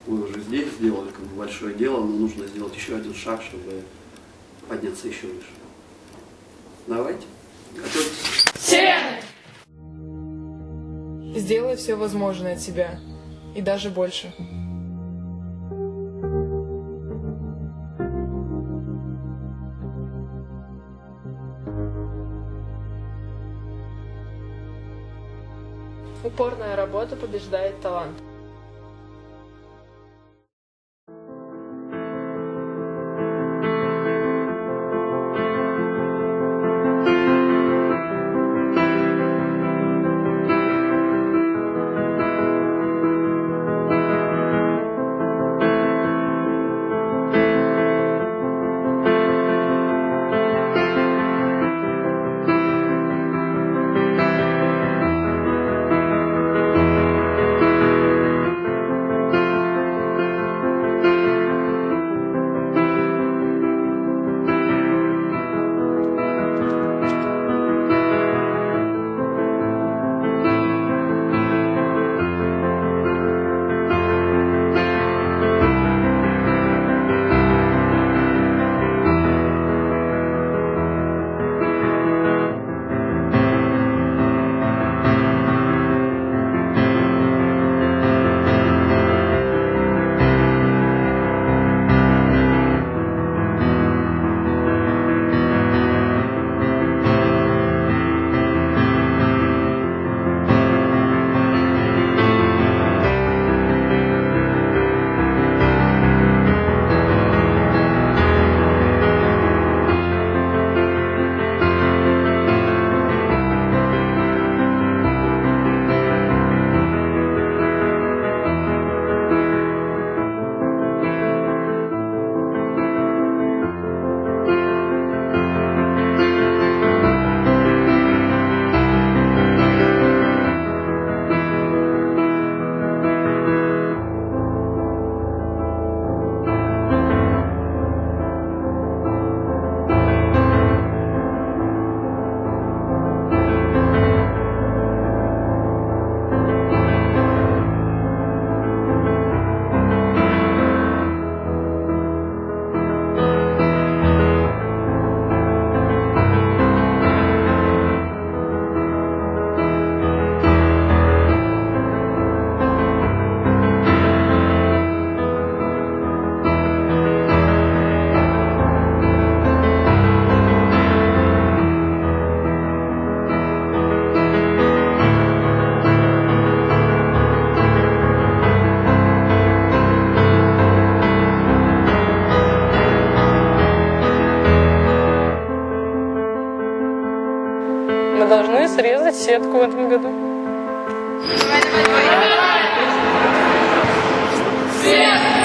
Вы уже здесь сделали как бы большое дело, но нужно сделать еще один шаг, чтобы подняться еще выше. Давайте. Готовьтесь. Сирены! Сделай все возможное от себя. И даже больше. Упорная работа побеждает талант. Мы должны срезать сетку в этом году. Давай!